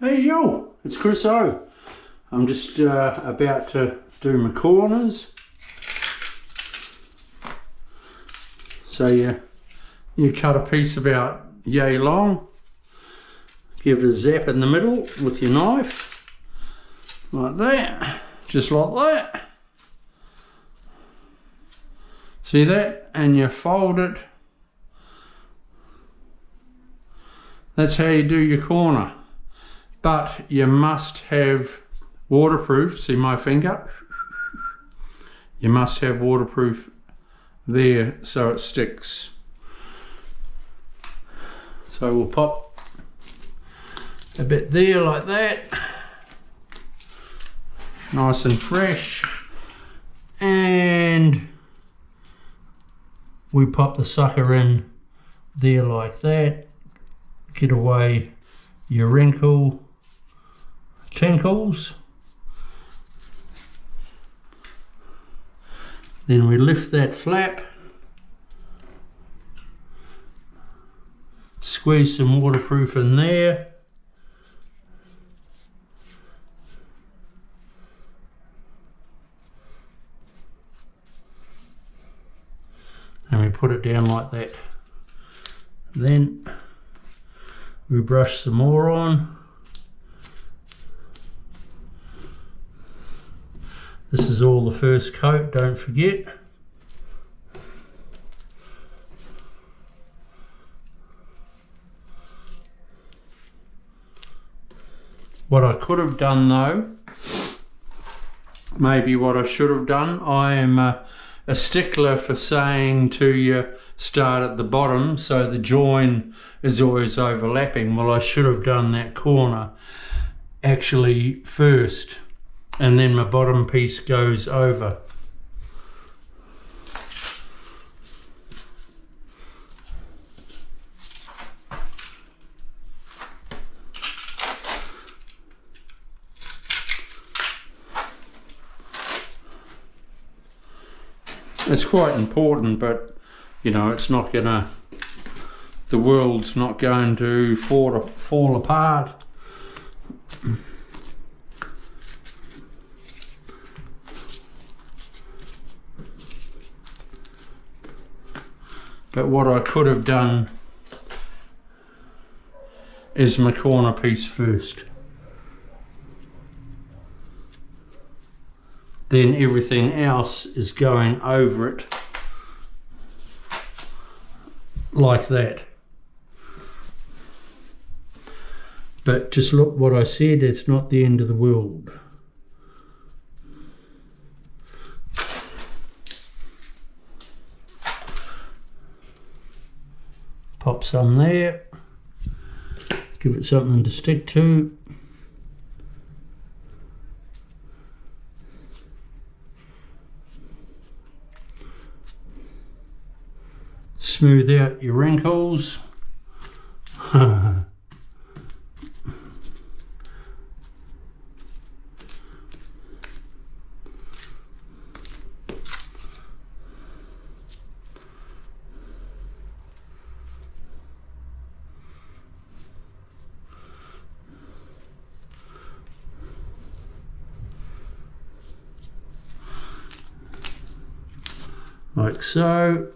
Hey yo, it's Chris O. I'm just about to do my corners. So you cut a piece about yay long, give it a zap in the middle with your knife, like that, just like that. See that? And you fold it. That's how you do your corner. But you must have waterproof, see my finger? You must have waterproof there so it sticks. So we'll pop a bit there like that. Nice and fresh. And we pop the sucker in there like that. Get away your wrinkle tinkles. Then we lift that flap, squeeze some waterproof in there, and we put it down like that. Then we brush some more on. This is all the first coat, don't forget. What I could have done though, maybe what I should have done, I am a stickler for saying to you start at the bottom so the join is always overlapping. Well, I should have done that corner actually first, and then my bottom piece goes over. It's quite important, but you know, it's not gonna, the world's not going to fall apart. But what I could have done is my corner piece first. Then everything else is going over it like that. But just look what I said, it's not the end of the world. Pop some there, give it something to stick to. Smooth out your wrinkles. Like so.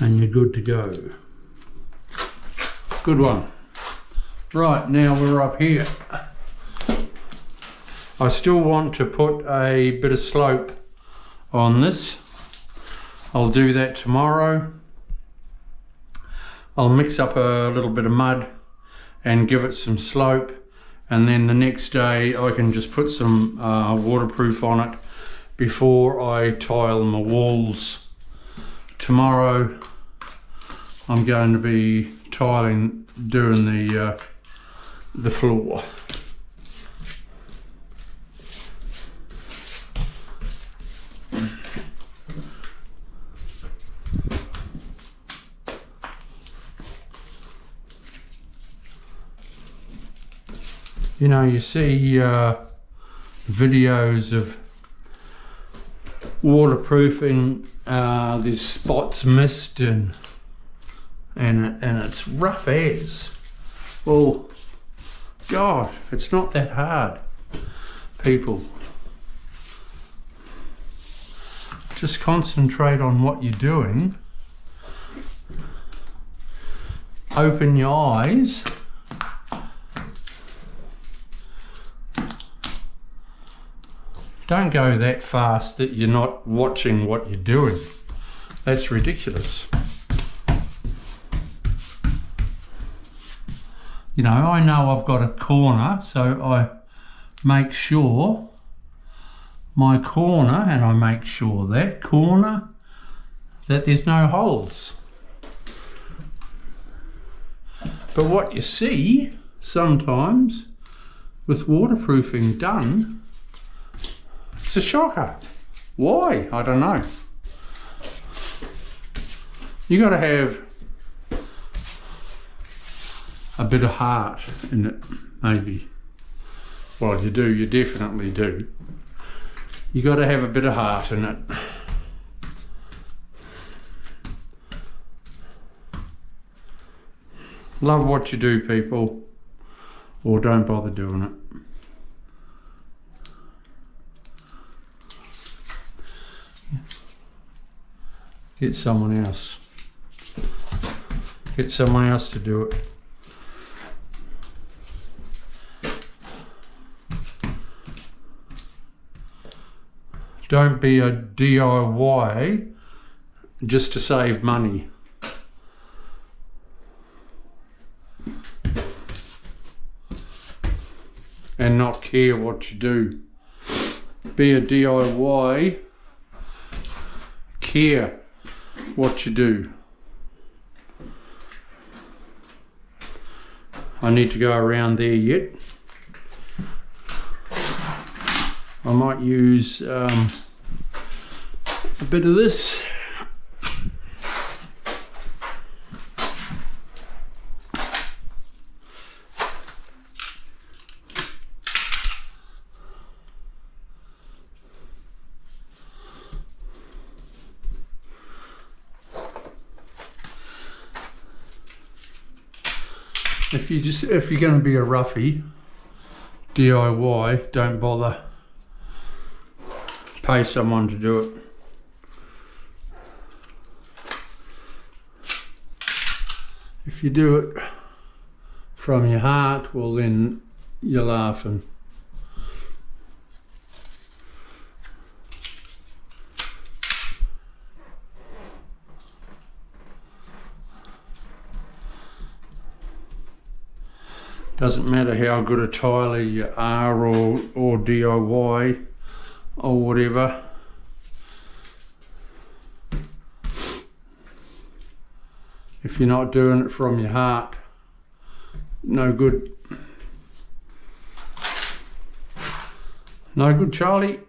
And you're good to go. Good one. Right, now we're up here. I still want to put a bit of slope on this. I'll do that tomorrow. I'll mix up a little bit of mud and give it some slope, and then the next day I can just put some waterproof on it before I tile my walls. Tomorrow I'm going to be tiling, doing the floor. You know, you see videos of waterproofing there's spots missed and it's rough as. Well, God, it's not that hard, people. Just concentrate on what you're doing. Open your eyes. Don't go that fast that you're not watching what you're doing. That's ridiculous. You know, I know I've got a corner, so I make sure my corner, and I make sure that corner, that there's no holes. But what you see sometimes with waterproofing done, it's a shocker. Why? I don't know. You got to have a bit of heart in it, maybe. Well, you do, you definitely do. You got to have a bit of heart in it. Love what you do, people, or don't bother doing it. Get someone else. Get someone else to do it. Don't be a DIY just to save money. And not care what you do. Be a DIY, care what you do. I need to go around there yet. I might use a bit of this. If you're going to be a roughie, DIY, don't bother. Pay someone to do it. If you do it from your heart, well then you're laughing. Doesn't matter how good a tiler you are or DIY or whatever. If you're not doing it from your heart, no good. No good, Charlie.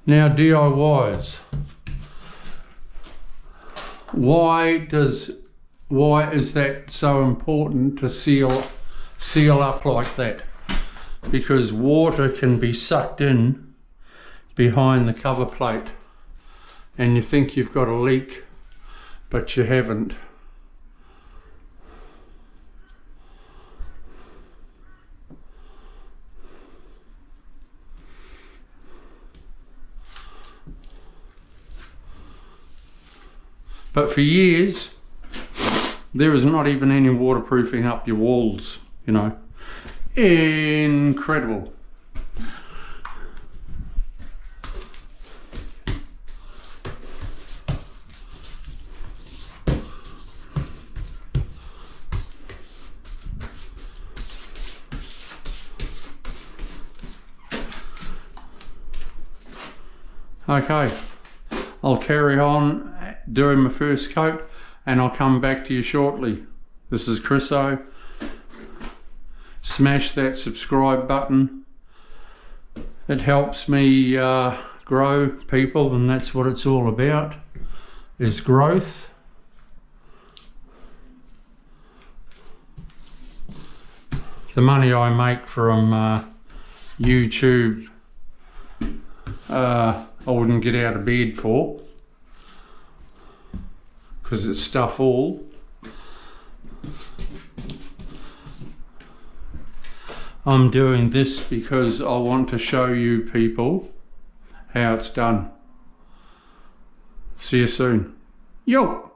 Now DIYs. Why is that so important to seal up like that? Because water can be sucked in behind the cover plate and you think you've got a leak, but you haven't. But for years, there was not even any waterproofing up your walls, you know. Incredible. Okay, I'll carry on doing my first coat and I'll come back to you shortly. This is Chris O. Smash that subscribe button. It helps me grow, people, and that's what it's all about, is growth. The money I make from YouTube, I wouldn't get out of bed for, because it's stuff all. I'm doing this because I want to show you people how it's done. See you soon. Yo!